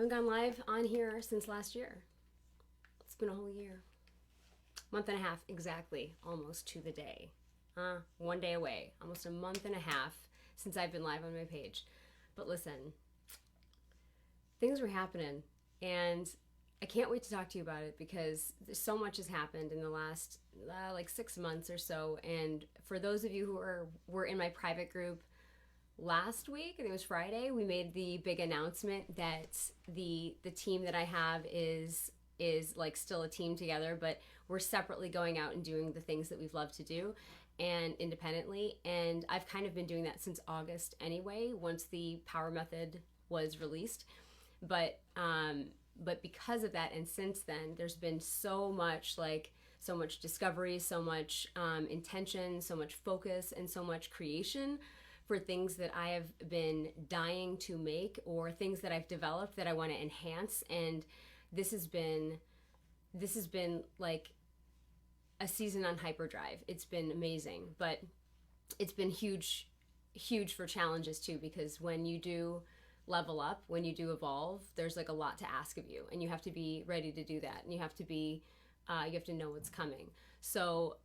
haven't gone live on here since last year. It's been a whole year. Month and a half exactly, almost to the day. 1 day away. Almost a month and a half since I've been live on my page. But listen, things were happening, and I can't wait to talk to you about it because so much has happened in the last like 6 months or so. And for those of you who were in my private group last week, I think it was Friday, we made the big announcement that the team that I have is like still a team together, but we're separately going out and doing the things that we've loved to do and independently. And I've kind of been doing that since August anyway, once the Power Method was released. But because of that, and since then, there's been so much discovery, so much intention, so much focus, and so much creation for things that I have been dying to make, or things that I've developed that I want to enhance. And this has been like a season on hyperdrive. It's been amazing, but it's been huge for challenges too, because when you do level up, when you do evolve, there's like a lot to ask of you, and you have to be ready to do that, and you have to know what's coming. So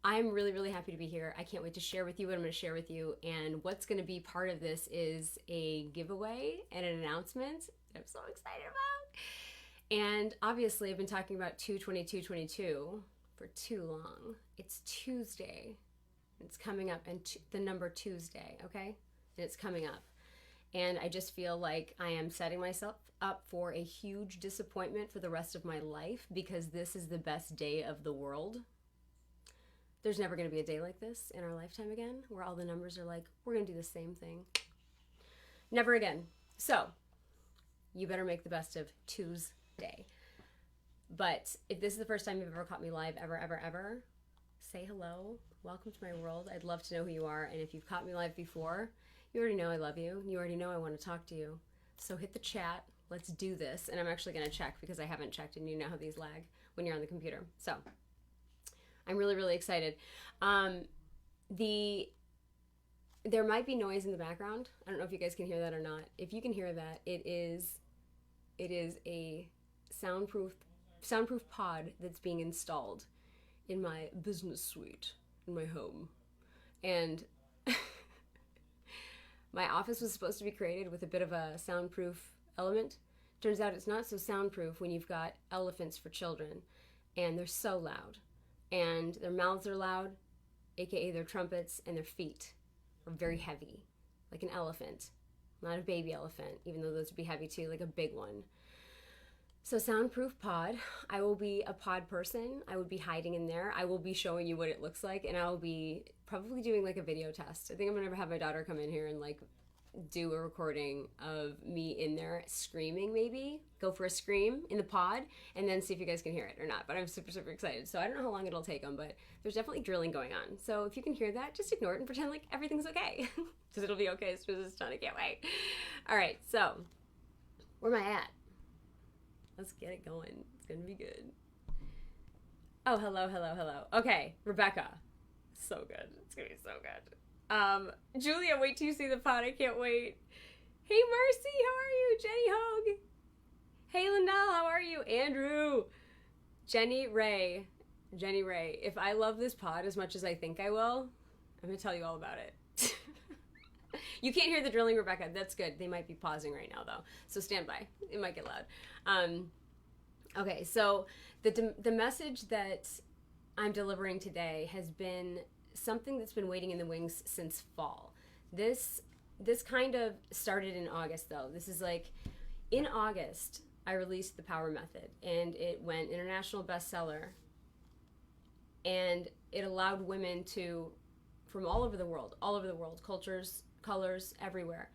I'm really, really happy to be here. I can't wait to share with you what I'm going to share with you, and what's going to be part of this is a giveaway and an announcement that I'm so excited about. And obviously I've been talking about 2/22/22 for too long. It's Tuesday. It's coming up, and the number Tuesday, okay? And it's coming up. And I just feel like I am setting myself up for a huge disappointment for the rest of my life, because this is the best day of the world. There's never going to be a day like this in our lifetime again, where all the numbers are like, we're going to do the same thing. Never again. So you better make the best of Tuesday. But if this is the first time you've ever caught me live, ever, say hello. Welcome to my world. I'd love to know who you are. And if you've caught me live before, you already know I love you. You already know I want to talk to you. So hit the chat. Let's do this. And I'm actually going to check, because I haven't checked, and you know how these lag when you're on the computer. So I'm really, really excited. There might be noise in the background. I don't know if you guys can hear that or not. If you can hear that, it is a soundproof pod that's being installed in my business suite in my home. And my office was supposed to be created with a bit of a soundproof element. Turns out it's not so soundproof when you've got elephants for children, and they're so loud, and their mouths are loud, aka their trumpets, and their feet are very heavy, like an elephant. Not a baby elephant, even though those would be heavy too, like a big one. So soundproof pod. I will be a pod person. I would be hiding in there. I will be showing you what it looks like, and I'll be probably doing like a video test. I think I'm gonna have my daughter come in here and like do a recording of me in there screaming, maybe go for a scream in the pod, and then see if you guys can hear it or not. But I'm super, super excited. So I don't know how long it'll take them, but there's definitely drilling going on. So if you can hear that, just ignore it and pretend like everything's okay, because it'll be okay. It's just done. I can't wait. All right, so where am I at? Let's get it going. It's gonna be good. Oh, hello. Okay, Rebecca. So good. It's gonna be so good. Julia, wait till you see the pod. I can't wait. Hey, Marcy, how are you? Jenny Hogue. Hey, Lindell, how are you? Andrew. Jenny Ray. If I love this pod as much as I think I will, I'm gonna tell you all about it. You can't hear the drilling, Rebecca. That's good. They might be pausing right now, though. So stand by. It might get loud. Okay, so the message that I'm delivering today has been something that's been waiting in the wings since fall. This kind of started in August, though. This is like, in August, I released The Power Method, and it went international bestseller. And it allowed women to, from all over the world, cultures, colors, everywhere,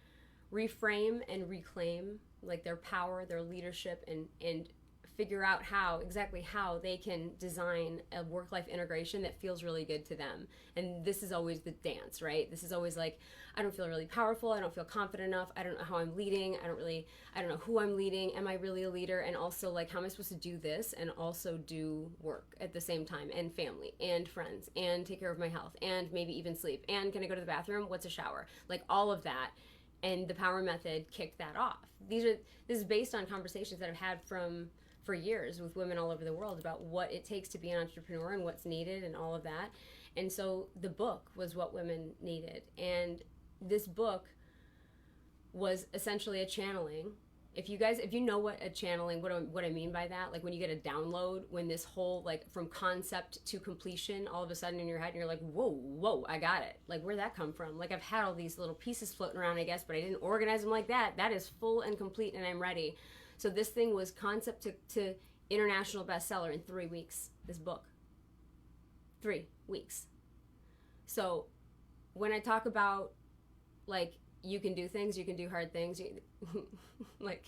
reframe and reclaim like their power, their leadership, and figure out exactly how they can design a work-life integration that feels really good to them. And this is always the dance, right? This is always like, I don't feel really powerful, I don't feel confident enough, I don't know how I'm leading, I don't know who I'm leading, am I really a leader? And also, like, how am I supposed to do this and also do work at the same time, and family and friends and take care of my health and maybe even sleep, and can I go to the bathroom? What's a shower? Like, all of that. And the power method kicked that off. This is based on conversations that I've had for years with women all over the world about what it takes to be an entrepreneur and what's needed and all of that. And so the book was what women needed. And this book was essentially a channeling. If you know what a channeling, what I mean by that, like when you get a download, when this whole, like, from concept to completion, all of a sudden in your head, and you're like, whoa, I got it. Like, where'd that come from? Like, I've had all these little pieces floating around, I guess, but I didn't organize them like that. That is full and complete, and I'm ready. So this thing was concept to international bestseller in 3 weeks, this book. 3 weeks. So when I talk about, like, you can do things, you can do hard things, like,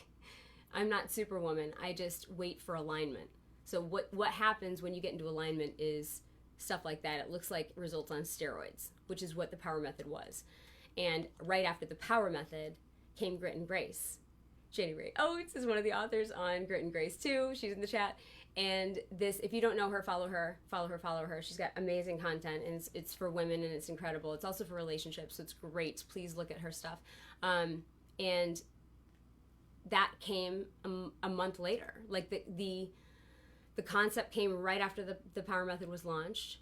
I'm not Superwoman. I just wait for alignment. So what happens when you get into alignment is stuff like that. It looks like results on steroids, which is what the power method was. And right after the power method came Grit and Grace. Janie Ray Oates is one of the authors on Grit and Grace too. She's in the chat. And this, if you don't know her, follow her. She's got amazing content, and it's for women, and it's incredible. It's also for relationships, so it's great. Please look at her stuff. And that came a month later. Like the concept came right after the Power Method was launched.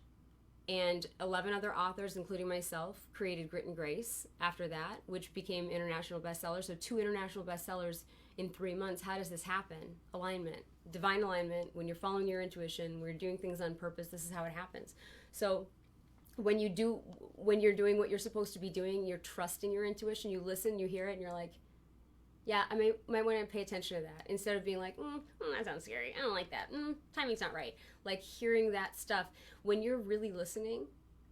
And 11 other authors, including myself, created Grit and Grace after that, which became international bestsellers. So 2 international bestsellers in 3 months. How does this happen? Alignment, divine alignment. When you're following your intuition, when you're doing things on purpose, this is how it happens. So when you're doing what you're supposed to be doing, you're trusting your intuition. You listen, you hear it, and you're like, yeah, I might want to pay attention to that, instead of being like, that sounds scary. I don't like that. Timing's not right. Like, hearing that stuff. When you're really listening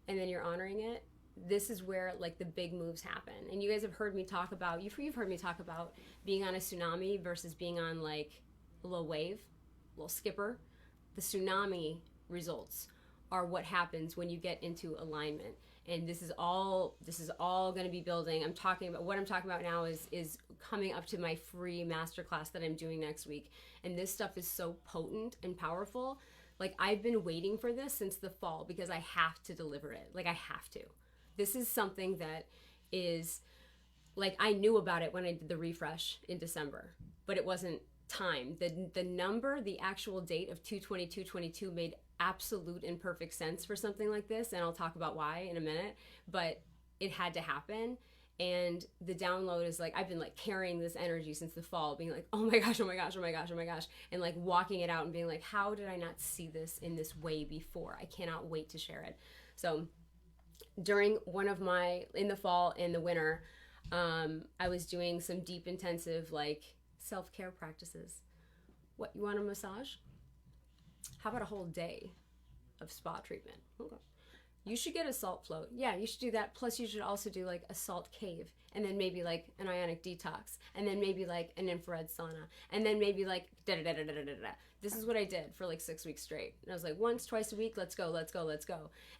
and then you're honoring it, this is where, like, the big moves happen. And you guys have heard me talk about, you've heard me talk about being on a tsunami versus being on, like, a little wave, a little skipper. The tsunami results are what happens when you get into alignment. And this is all going to be building. What I'm talking about now is coming up to my free masterclass that I'm doing next week. And this stuff is so potent and powerful. Like, I've been waiting for this since the fall because I have to deliver it. Like, I have to. This is something that is, like, I knew about it when I did the refresh in December, but it wasn't time. The number, the actual date of 2/22/22 made absolute and perfect sense for something like this, and I'll talk about why in a minute, but it had to happen. And the download is, like, I've been, like, carrying this energy since the fall, being like, oh my gosh, and, like, walking it out and being like, how did I not see this in this way before? I cannot wait to share it. So during in the fall, in the winter, I was doing some deep, intensive, like, self-care practices. What, you want a massage? How about a whole day of spa treatment? Okay. You should get a salt float. Yeah, you should do that. Plus, you should also do, like, a salt cave, and then maybe, like, an ionic detox, and then maybe, like, an infrared sauna, and then maybe, like, da-da-da-da-da-da-da. This is what I did for, like, 6 weeks straight. And I was like, once, twice a week, let's go.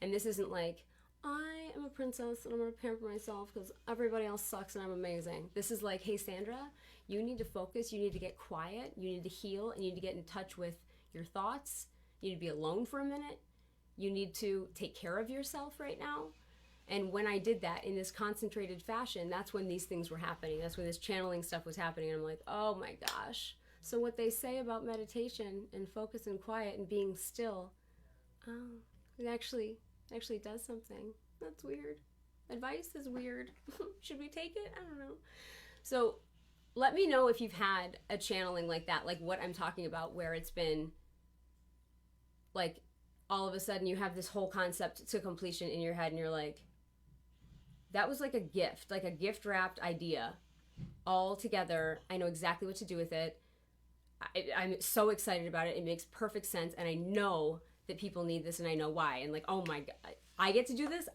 And this isn't like, I am a princess and I'm going to pamper myself because everybody else sucks and I'm amazing. This is like, hey, Sandra, you need to focus. You need to get quiet. You need to heal. And you need to get in touch with your thoughts. You need to be alone for a minute. You need to take care of yourself right now. And when I did that in this concentrated fashion, that's when these things were happening. That's when this channeling stuff was happening. And I'm like, oh my gosh. So what they say about meditation and focus and quiet and being still, it actually does something. That's weird. Advice is weird. Should we take it? I don't know. So let me know if you've had a channeling like that, like what I'm talking about, where it's been like all of a sudden you have this whole concept to completion in your head and you're like, that was like a gift wrapped idea all together. I know exactly what to do with it. I'm so excited about it. It makes perfect sense. And I know that people need this and I know why. And like, oh my God, I get to do this.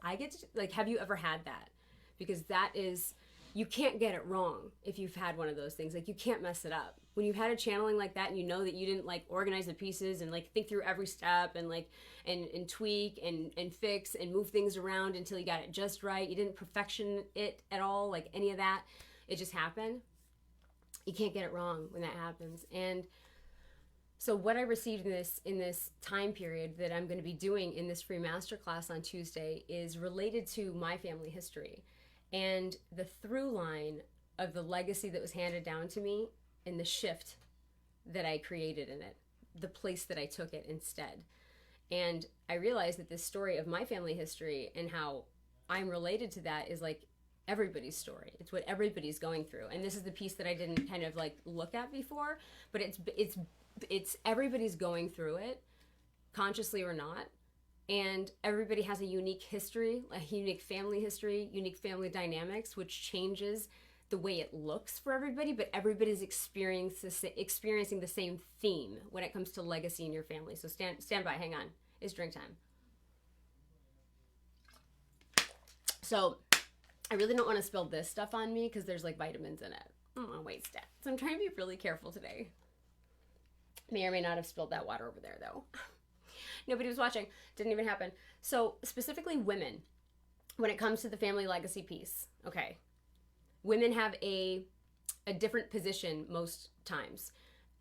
Like, have you ever had that? Because that is, you can't get it wrong if you've had one of those things. Like, you can't mess it up. When you've had a channeling like that and you know that you didn't like organize the pieces and like think through every step and like, and tweak and fix and move things around until you got it just right. You didn't perfection it at all, like any of that. It just happened. You can't get it wrong when that happens. And so what I received in this time period that I'm going to be doing in this free masterclass on Tuesday is related to my family history. And the through line of the legacy that was handed down to me and the shift that I created in it, the place that I took it instead. And I realized that this story of my family history and how I'm related to that is like everybody's story. It's what everybody's going through. And this is the piece that I didn't kind of like look at before, but it's everybody's going through it, consciously or not. And everybody has a unique history, a unique family history, unique family dynamics, which changes the way it looks for everybody, but everybody's experiencing the same theme when it comes to legacy in your family. So stand by, hang on. It's drink time. So I really don't want to spill this stuff on me because there's like vitamins in it. I don't want to waste it. So I'm trying to be really careful today. May or may not have spilled that water over there though. Nobody was watching. Didn't even happen. So specifically women, when it comes to the family legacy piece, okay, women have a different position most times.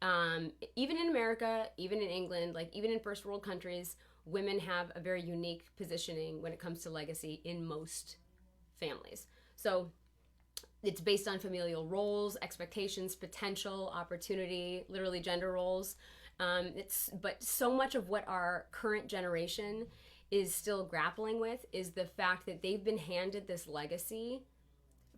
Even in America, even in England, like even in first world countries, women have a very unique positioning when it comes to legacy in most families. So it's based on familial roles, expectations, potential, opportunity, literally gender roles. But so much of what our current generation is still grappling with is the fact that they've been handed this legacy.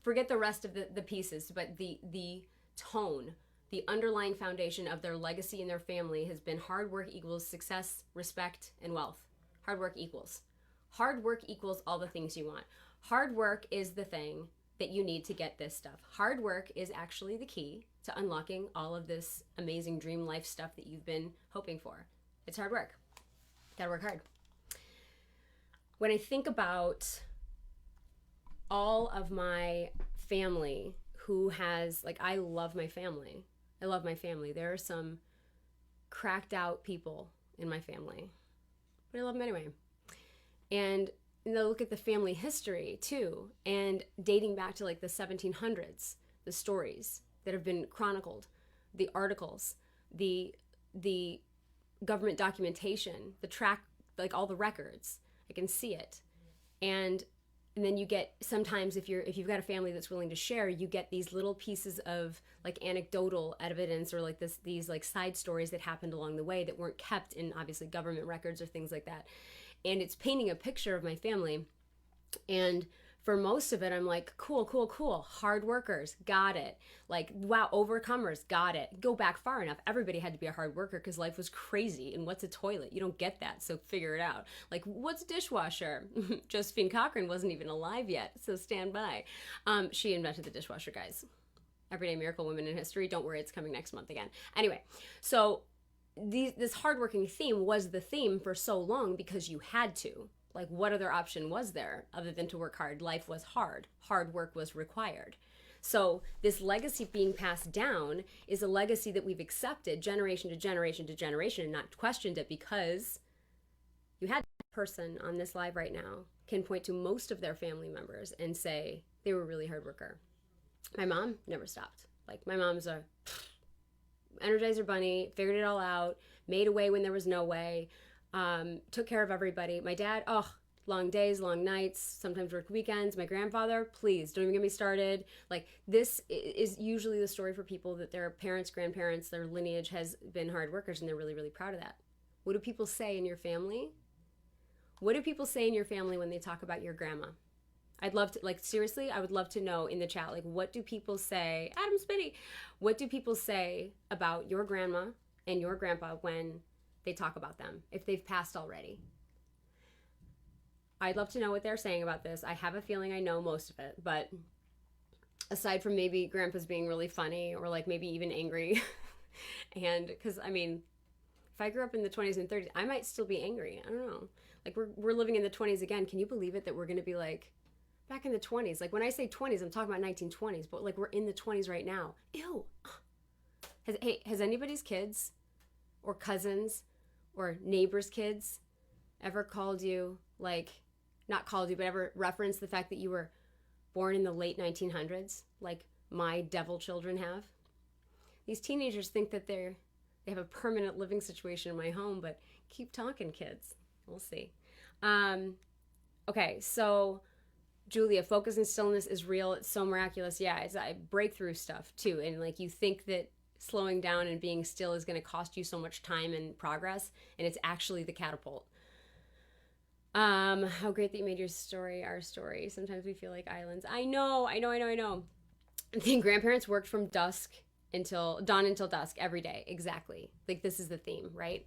Forget the rest of the pieces, but the tone, the underlying foundation of their legacy in their family has been hard work equals success, respect, and wealth. Hard work equals. Hard work equals all the things you want. Hard work is the thing that you need to get this stuff. Hard work is actually the key to unlocking all of this amazing dream life stuff that you've been hoping for. It's hard work. Gotta work hard. When I think about all of my family who has, like, I love my family. I love my family. There are some cracked out people in my family, but I love them anyway. And look at the family history too, and dating back to like the 1700s, the stories that have been chronicled, the articles, the government documentation, the track, like all the records. I can see it. And then you get, sometimes if you've got a family that's willing to share, you get these little pieces of like anecdotal evidence or like these like side stories that happened along the way that weren't kept in obviously government records or things like that. And it's painting a picture of my family. And for most of it, I'm like, cool. Hard workers, got it. Like, wow, overcomers, got it. Go back far enough. Everybody had to be a hard worker because life was crazy. And what's a toilet? You don't get that, so figure it out. Like, what's a dishwasher? Josephine Cochran wasn't even alive yet, so stand by. She invented the dishwasher, guys. Everyday Miracle Women in History. Don't worry, it's coming next month again. Anyway, so this hardworking theme was the theme for so long because you had to. Like, what other option was there other than to work hard? Life was hard. Hard work was required. So this legacy being passed down is a legacy that we've accepted generation to generation to generation and not questioned it, because you had a person on this live right now can point to most of their family members and say they were a really hard worker. My mom never stopped. Like, my mom's a Energizer bunny, figured it all out, made a way when there was no way, took care of everybody. My dad, long days, long nights, sometimes worked weekends. My grandfather, please don't even get me started. Like, this is usually the story for people that their parents, grandparents, their lineage has been hard workers, and they're really, really proud of that. What do people say in your family? What do people say in your family when they talk about your grandma? I'd love to, like, seriously, I would love to know in the chat, like, what do people say? Adam Spitty, what do people say about your grandma and your grandpa when they talk about them, if they've passed already? I'd love to know what they're saying about this. I have a feeling I know most of it, but aside from maybe grandpa's being really funny or like maybe even angry, and because, I mean, if I grew up in the 20s and 30s, I might still be angry. I don't know. Like, we're living in the 20s again. Can you believe it that we're going to be like, back in the 20s, like when I say 20s, I'm talking about 1920s, but like we're in the 20s right now. Ew. Has anybody's kids or cousins or neighbors' kids ever called you, like, not called you, but ever referenced the fact that you were born in the late 1900s, like my devil children have? These teenagers think that they have a permanent living situation in my home, but keep talking, kids. We'll see. Okay, so Julia, focus and stillness is real. It's so miraculous. Yeah, it's breakthrough stuff too. And like, you think that slowing down and being still is going to cost you so much time and progress, and it's actually the catapult. How great that you made your story our story. Sometimes we feel like islands. I know. The grandparents worked from dawn until dusk every day. Exactly. Like, this is the theme, right?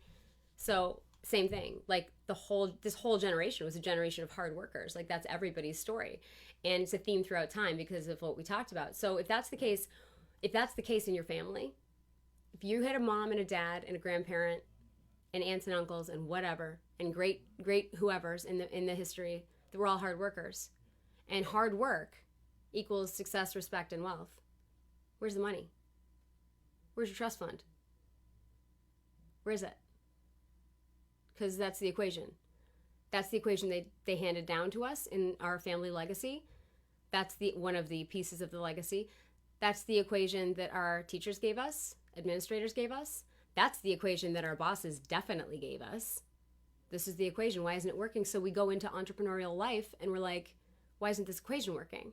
So same thing. Like, this whole generation was a generation of hard workers. Like, that's everybody's story, and it's a theme throughout time because of what we talked about. So if that's the case in your family, if you had a mom and a dad and a grandparent and aunts and uncles and whatever, and great whoever's in the history, that were all hard workers, and hard work equals success, respect, and wealth. Where's the money? Where's your trust fund? Where is it? Because that's the equation. That's the equation they handed down to us in our family legacy. That's one of the pieces of the legacy. That's the equation that our teachers gave us, administrators gave us. That's the equation that our bosses definitely gave us. This is the equation. Why isn't it working? So we go into entrepreneurial life and we're like, why isn't this equation working?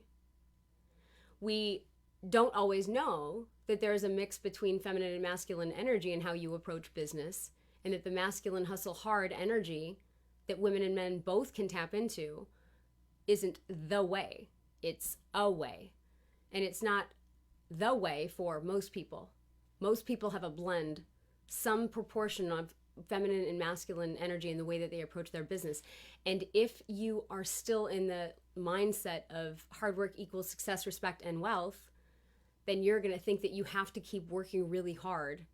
We don't always know that there's a mix between feminine and masculine energy in how you approach business, and that the masculine hustle hard energy that women and men both can tap into isn't the way. It's a way. And it's not the way for most people. Most people have a blend, some proportion of feminine and masculine energy in the way that they approach their business. And if you are still in the mindset of hard work equals success, respect, and wealth, then you're going to think that you have to keep working really hard,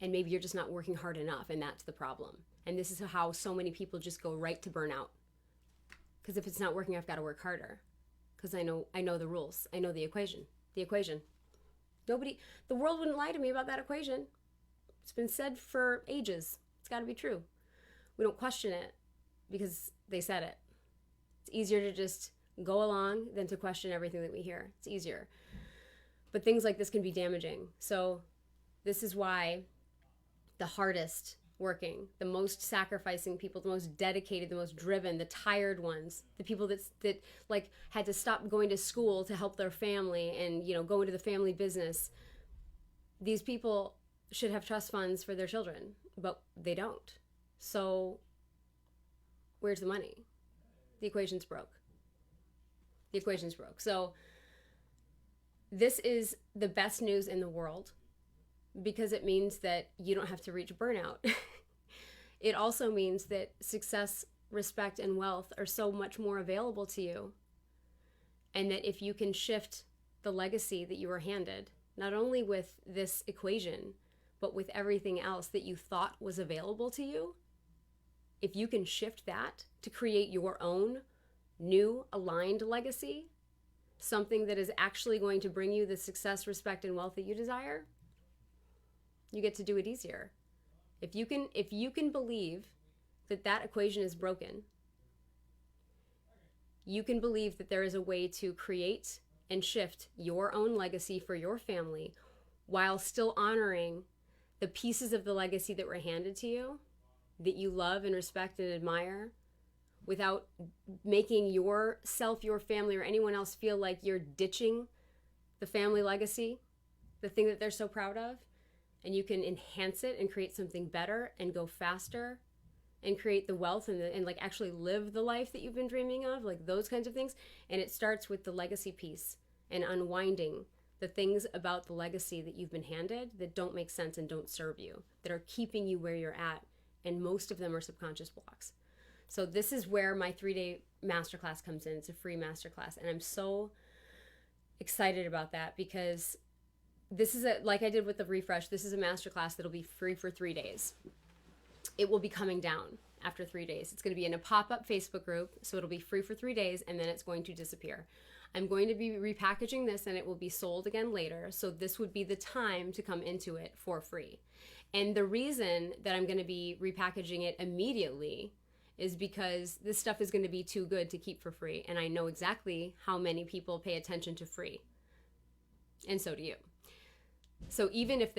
and maybe you're just not working hard enough, and that's the problem. And this is how so many people just go right to burnout. Because if it's not working, I've got to work harder. Because I know the rules. I know the equation. The world wouldn't lie to me about that equation. It's been said for ages. It's got to be true. We don't question it because they said it. It's easier to just go along than to question everything that we hear. It's easier. But things like this can be damaging. So this is why the hardest working, the most sacrificing people, the most dedicated, the most driven, the tired ones, the people that like had to stop going to school to help their family and, go into the family business. These people should have trust funds for their children, but they don't. So where's the money? The equation's broke. So this is the best news in the world, because it means that you don't have to reach burnout. It also means that success, respect, and wealth are so much more available to you. And that if you can shift the legacy that you were handed, not only with this equation, but with everything else that you thought was available to you, if you can shift that to create your own new aligned legacy, something that is actually going to bring you the success, respect, and wealth that you desire, you get to do it easier. If you can believe that equation is broken, you can believe that there is a way to create and shift your own legacy for your family while still honoring the pieces of the legacy that were handed to you, that you love and respect and admire, without making yourself, your family, or anyone else feel like you're ditching the family legacy, the thing that they're so proud of. And you can enhance it and create something better and go faster and create the wealth and like actually live the life that you've been dreaming of, like those kinds of things. And it starts with the legacy piece and unwinding the things about the legacy that you've been handed that don't make sense and don't serve you, that are keeping you where you're at. And most of them are subconscious blocks. So this is where my 3-day masterclass comes in. It's a free masterclass. And I'm so excited about that, because this is like I did with the refresh, this is a masterclass that'll be free for 3 days. It will be coming down after 3 days. It's going to be in a pop-up Facebook group, so it'll be free for 3 days, and then it's going to disappear. I'm going to be repackaging this, and it will be sold again later, so this would be the time to come into it for free. And the reason that I'm going to be repackaging it immediately is because this stuff is going to be too good to keep for free, and I know exactly how many people pay attention to free, and so do you. So even if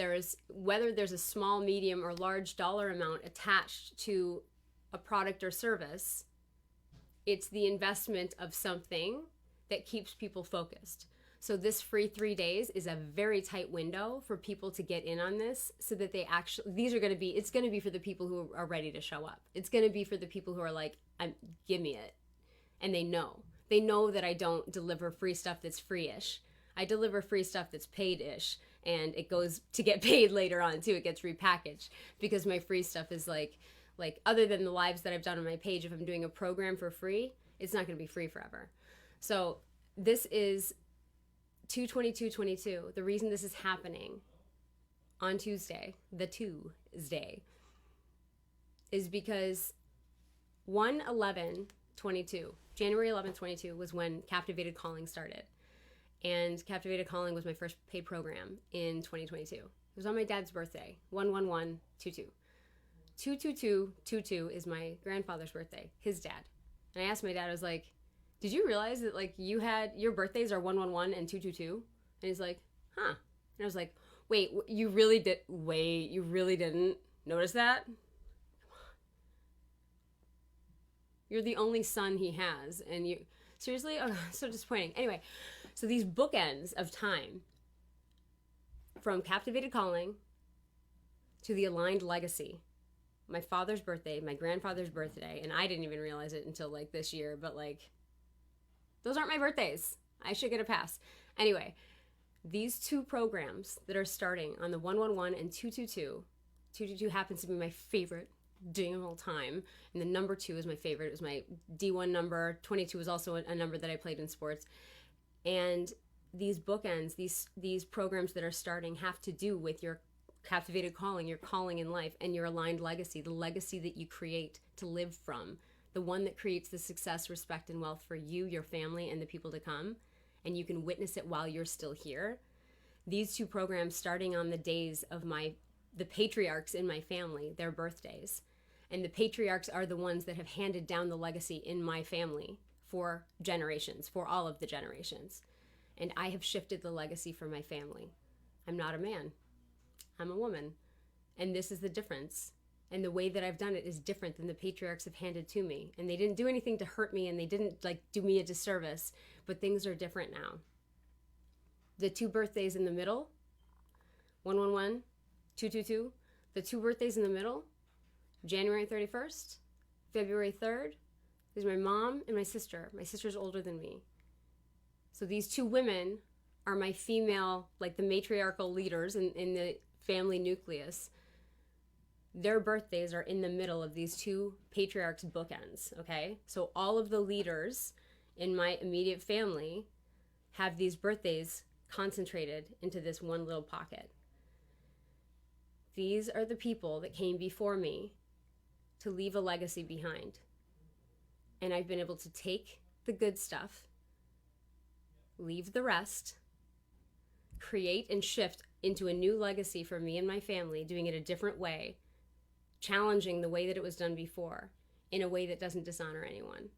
whether there's a small, medium, or large dollar amount attached to a product or service, it's the investment of something that keeps people focused. So this free 3 days is a very tight window for people to get in on this, so that they actually, it's going to be for the people who are ready to show up. It's going to be for the people who are like, give me it. And they know that I don't deliver free stuff that's free-ish. I deliver free stuff that's paid-ish, and it goes to get paid later on too. It gets repackaged, because my free stuff is like other than the lives that I've done on my page, if I'm doing a program for free, it's not going to be free forever. So this is 2/22/22. The reason this is happening on Tuesday, the Tuesday, is because 1/11/22, January 11th, 22 was when Captivated Calling started. And Captivated Calling was my first paid program in 2022. It was on my dad's birthday, 1/11/22. 2/22/22 is my grandfather's birthday, his dad. And I asked my dad, I was like, did you realize that like your birthdays are 1/11 and 2/22? And he's like, huh. And I was like, wait, you really didn't notice that? You're the only son he has, and you, seriously? Oh, so disappointing. Anyway, so these bookends of time, from Captivated Calling to the Aligned Legacy, my father's birthday, my grandfather's birthday, and I didn't even realize it until like this year, but like, those aren't my birthdays. I should get a pass. Anyway, these two programs that are starting on the 1/11 and 2/22, 2/22 happens to be my favorite day of all time, and the number 2 is my favorite. It was my D1 number. 22 was also a number that I played in sports. And these bookends, these programs that are starting, have to do with your captivated calling, your calling in life, and your aligned legacy, the legacy that you create to live from, the one that creates the success, respect, and wealth for you, your family, and the people to come, and you can witness it while you're still here. These two programs, starting on the days of the patriarchs in my family, their birthdays. And the patriarchs are the ones that have handed down the legacy in my family for generations, for all of the generations. And I have shifted the legacy for my family. I'm not a man. I'm a woman. And this is the difference. And the way that I've done it is different than the patriarchs have handed to me. And they didn't do anything to hurt me, and they didn't like do me a disservice, but things are different now. The two birthdays in the middle, 1/11, 2/22, the two birthdays in the middle, January 31st, February 3rd, is my mom and my sister. My sister's older than me. So these two women are my female, like the matriarchal leaders in the family nucleus. Their birthdays are in the middle of these two patriarchs' bookends, okay? So all of the leaders in my immediate family have these birthdays concentrated into this one little pocket. These are the people that came before me to leave a legacy behind. And I've been able to take the good stuff, leave the rest, create and shift into a new legacy for me and my family, doing it a different way, challenging the way that it was done before, in a way that doesn't dishonor anyone,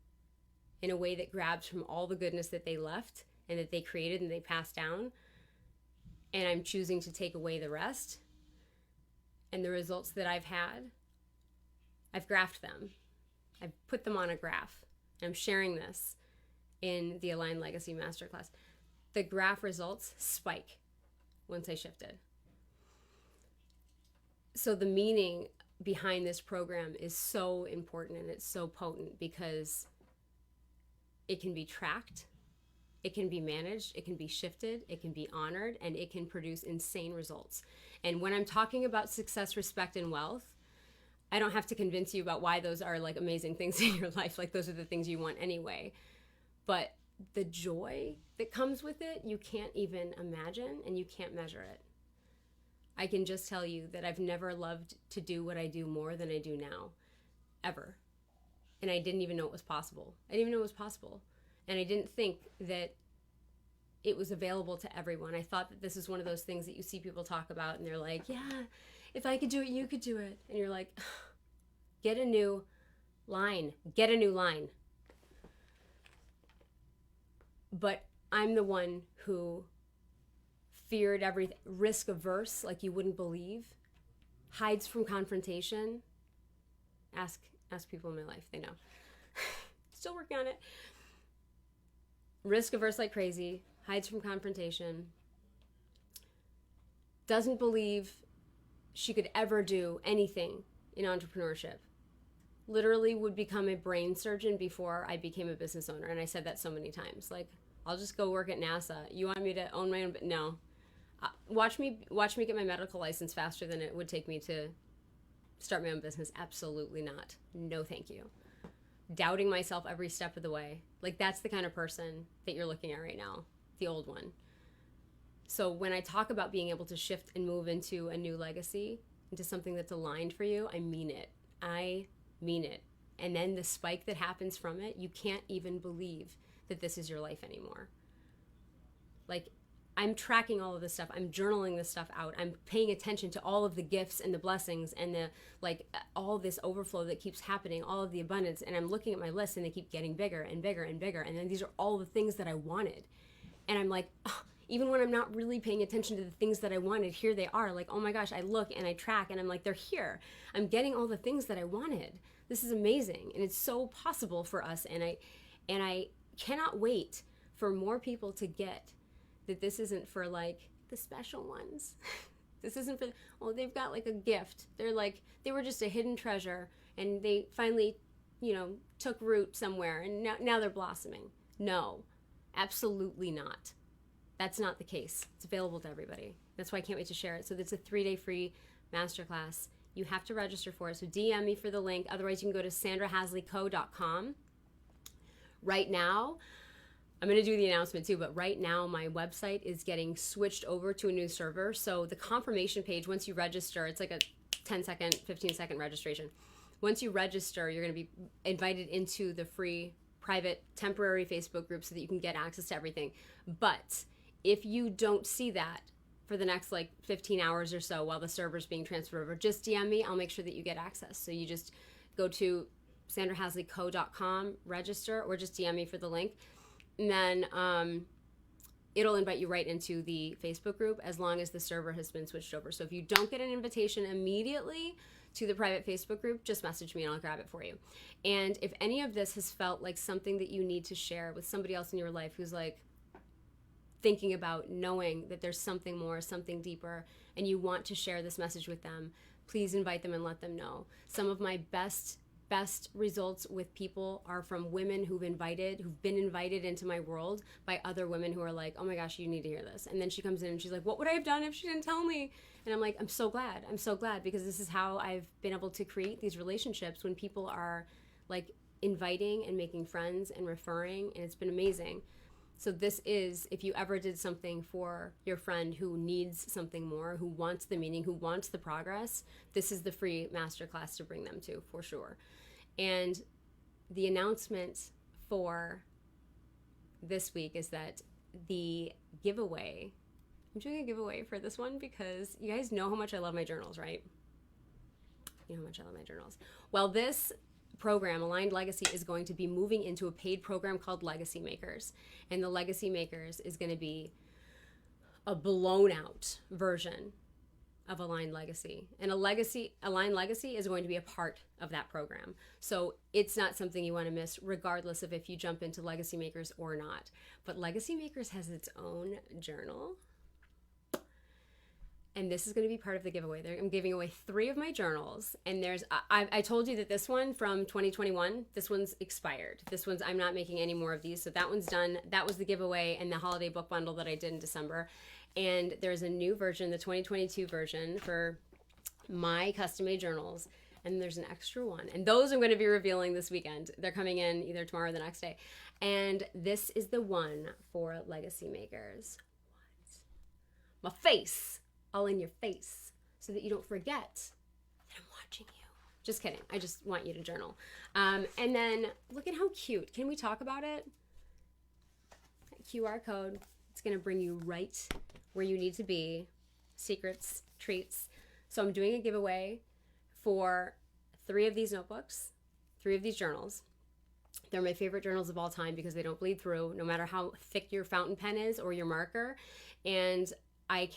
in a way that grabs from all the goodness that they left and that they created and they passed down. And I'm choosing to take away the rest. And the results that I've had, I've graphed them. I've put them on a graph. I'm sharing this in the Aligned Legacy Masterclass. The graph results spike once I shifted. So the meaning behind this program is so important, and it's so potent because it can be tracked, it can be managed, it can be shifted, it can be honored, and it can produce insane results. And when I'm talking about success, respect, and wealth, I don't have to convince you about why those are like amazing things in your life. Like those are the things you want anyway. But the joy that comes with it, you can't even imagine, and you can't measure it. I can just tell you that I've never loved to do what I do more than I do now, ever. And I didn't even know it was possible. I didn't even know it was possible. And I didn't think that it was available to everyone. I thought that this is one of those things that you see people talk about, and they're like, yeah, if I could do it, you could do it. And you're like, get a new line. Get a new line. But I'm the one who feared everything, risk averse, like you wouldn't believe, hides from confrontation. Ask people in my life, they know. Still working on it. risk averse like crazy, hides from confrontation, doesn't believe she could ever do anything in entrepreneurship. Literally would become a brain surgeon before I became a business owner. And I said that so many times. Like, I'll just go work at NASA. You want me to own my own? No. Watch me get my medical license faster than it would take me to start my own business. Absolutely not. No, thank you. Doubting myself every step of the way. Like, that's the kind of person that you're looking at right now, the old one. So when I talk about being able to shift and move into a new legacy, into something that's aligned for you, I mean it. I mean it. And then the spike that happens from it, you can't even believe that this is your life anymore. Like, I'm tracking all of this stuff. I'm journaling this stuff out. I'm paying attention to all of the gifts and the blessings and the, like, all this overflow that keeps happening, all of the abundance. And I'm looking at my list and they keep getting bigger and bigger and bigger. And then these are all the things that I wanted. And I'm like, oh, even when I'm not really paying attention to the things that I wanted, here they are. Like, oh my gosh, I look and I track and I'm like, they're here. I'm getting all the things that I wanted. This is amazing. And it's so possible for us. And I cannot wait for more people to get that this isn't for like the special ones. This isn't for, well, they've got like a gift. They're like, they were just a hidden treasure and they finally, took root somewhere and now they're blossoming. No, absolutely not. That's not the case. It's available to everybody. That's why I can't wait to share it. So it's a 3-day free masterclass. You have to register for it. So DM me for the link. Otherwise, you can go to sandrahasleyco.com. Right now, I'm going to do the announcement too, but right now my website is getting switched over to a new server. So the confirmation page, once you register, it's like a 10-second, 15-second registration. Once you register, you're going to be invited into the free private temporary Facebook group so that you can get access to everything. But if you don't see that for the next like 15 hours or so while the server's being transferred over, just DM me. I'll make sure that you get access. So you just go to sandrahasleyco.com, register, or just DM me for the link. And then it'll invite you right into the Facebook group as long as the server has been switched over. So if you don't get an invitation immediately to the private Facebook group, just message me and I'll grab it for you. And if any of this has felt like something that you need to share with somebody else in your life who's like thinking about knowing that there's something more, something deeper, and you want to share this message with them, please invite them and let them know. Some of my best results with people are from women who've been invited into my world by other women who are like, oh my gosh, you need to hear this. And then she comes in and she's like, what would I have done if she didn't tell me? And I'm like, I'm so glad because this is how I've been able to create these relationships when people are like inviting and making friends and referring, and it's been amazing. So this is, if you ever did something for your friend who needs something more, who wants the meaning, who wants the progress, this is the free masterclass to bring them to, for sure. And the announcement for this week is that the giveaway, I'm doing a giveaway for this one because you guys know how much I love my journals, right? You know how much I love my journals. Well, this program, Aligned Legacy, is going to be moving into a paid program called Legacy Makers. And the Legacy Makers is going to be a blown out version of Aligned Legacy. And Aligned Legacy is going to be a part of that program. So it's not something you want to miss, regardless of if you jump into Legacy Makers or not. But Legacy Makers has its own journal. And this is going to be part of the giveaway. I'm giving away 3 of my journals. And I told you that this one from 2021, this one's expired. I'm not making any more of these. So that one's done. That was the giveaway and the holiday book bundle that I did in December. And there's a new version, the 2022 version for my custom-made journals. And there's an extra one. And those I'm going to be revealing this weekend. They're coming in either tomorrow or the next day. And this is the one for Legacy Makers. What? My face. All in your face, so that you don't forget that I'm watching you. Just kidding. I just want you to journal. And then look at how cute. Can we talk about it? That QR code. It's going to bring you right where you need to be. Secrets, treats. So I'm doing a giveaway for 3 of these notebooks, 3 of these journals. They're my favorite journals of all time because they don't bleed through, no matter how thick your fountain pen is or your marker. And I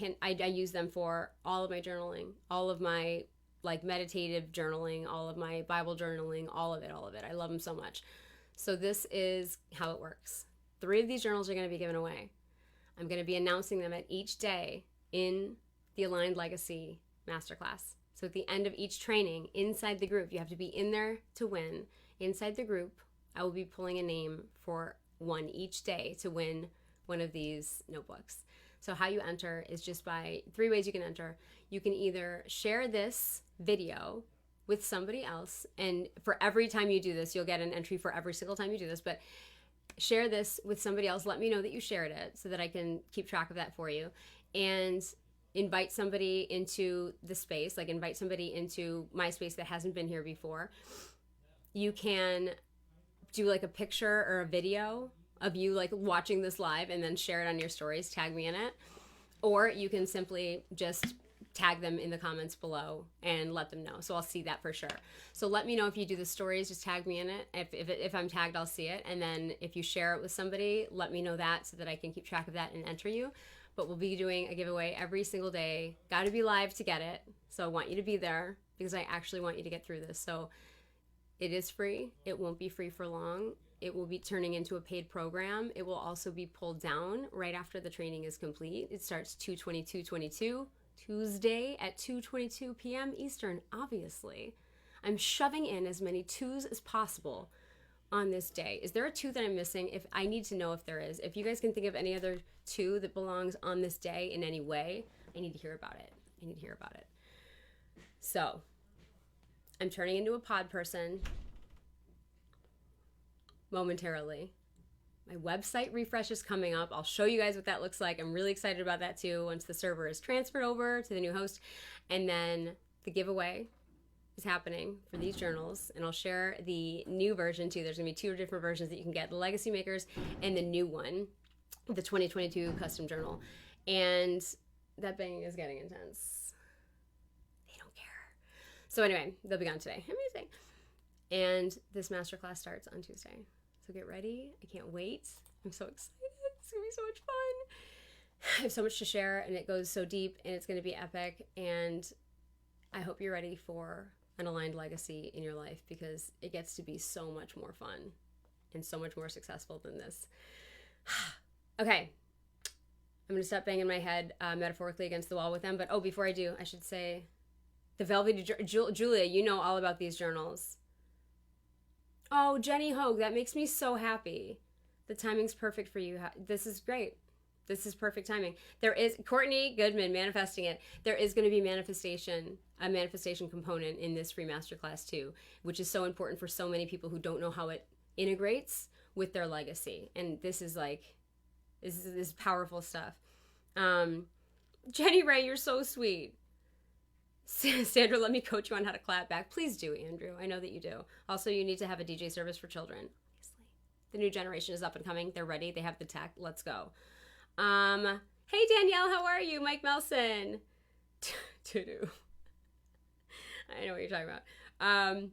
use them for all of my journaling, all of my like meditative journaling, all of my Bible journaling, all of it. I love them so much. So this is how it works. 3 of these journals are going to be given away. I'm going to be announcing them at each day in the Aligned Legacy Masterclass. So at the end of each training, inside the group, you have to be in there to win. Inside the group, I will be pulling a name for one each day to win one of these notebooks. So how you enter is just by 3 ways you can enter. You can either share this video with somebody else, and for every time you do this, you'll get an entry for every single time you do this, but share this with somebody else. Let me know that you shared it so that I can keep track of that for you. And invite somebody into the space, like invite somebody into my space that hasn't been here before. You can do like a picture or a video of you like watching this live and then share it on your stories, tag me in it. Or you can simply just tag them in the comments below and let them know. So I'll see that for sure. So let me know if you do the stories, just tag me in it. If I'm tagged, I'll see it. And then if you share it with somebody, let me know that so that I can keep track of that and enter you. But we'll be doing a giveaway every single day. Got to be live to get it. So I want you to be there because I actually want you to get through this. So it is free. It won't be free for long. It will be turning into a paid program. It will also be pulled down right after the training is complete. It starts 2/22/22, Tuesday at 2:22 p.m. Eastern, obviously. I'm shoving in as many 2s as possible on this day. Is there a 2 that I'm missing? If I need to know if there is. If you guys can think of any other 2 that belongs on this day in any way, I need to hear about it. I need to hear about it. So I'm turning into a pod person momentarily. My website refresh is coming up. I'll show you guys what that looks like. I'm really excited about that too once the server is transferred over to the new host. And then the giveaway is happening for these journals, and I'll share the new version too. There's gonna be 2 different versions that you can get, the Legacy Makers and the new one, the 2022 custom journal. And that banging is getting intense. They don't care. So anyway, they'll be gone today. Amazing. And this masterclass starts on Tuesday. So get ready. I can't wait. I'm so excited. It's gonna be so much fun. I have so much to share, and it goes so deep, and it's gonna be epic. And I hope you're ready for an aligned legacy in your life, because it gets to be so much more fun and so much more successful than this. Okay, I'm gonna stop banging my head metaphorically against the wall with them. But before I do, I should say the Velvety Julia, you know all about these journals. Oh, Jenny Hogue, that makes me so happy. The timing's perfect for you. This is great. This is perfect timing. There is Courtney Goodman manifesting it. There is going to be a manifestation component in this free masterclass too, which is so important for so many people who don't know how it integrates with their legacy. And this is powerful stuff. Jenny Ray, you're so sweet. Sandra, let me coach you on how to clap back. Please do, Andrew. I know that you do. Also, you need to have a DJ service for children. Obviously, the new generation is up and coming. They're ready. They have the tech. Let's go. Hey Danielle, how are you? Mike Melson. To-do. I know what you're talking about.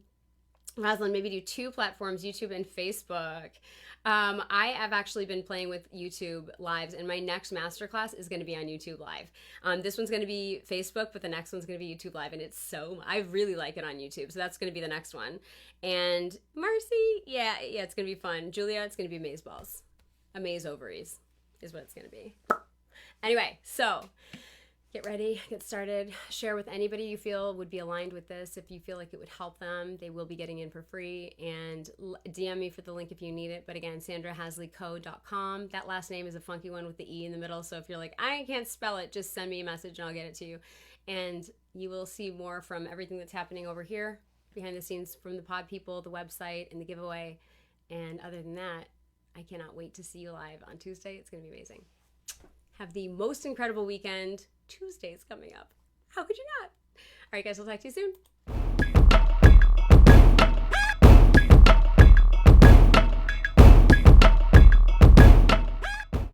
Rosalind, maybe do 2 platforms, YouTube and Facebook. I have actually been playing with YouTube Lives, and my next masterclass is going to be on YouTube Live. This one's going to be Facebook, but the next one's going to be YouTube Live, and I really like it on YouTube, so that's going to be the next one. And Marcy, yeah, it's going to be fun. Julia, it's going to be Amaze Balls. Amaze Ovaries is what it's going to be. Anyway, so get ready, get started, share with anybody you feel would be aligned with this. If you feel like it would help them, they will be getting in for free, and DM me for the link if you need it. But again, sandrahasleyco.com. That last name is a funky one with the E in the middle, so if you're like, I can't spell it, just send me a message and I'll get it to you. And you will see more from everything that's happening over here, behind the scenes, from the pod people, the website, and the giveaway. And other than that, I cannot wait to see you live on Tuesday. It's going to be amazing. Have the most incredible weekend. Tuesday's coming up. How could you not? All right, guys, we'll talk to you soon.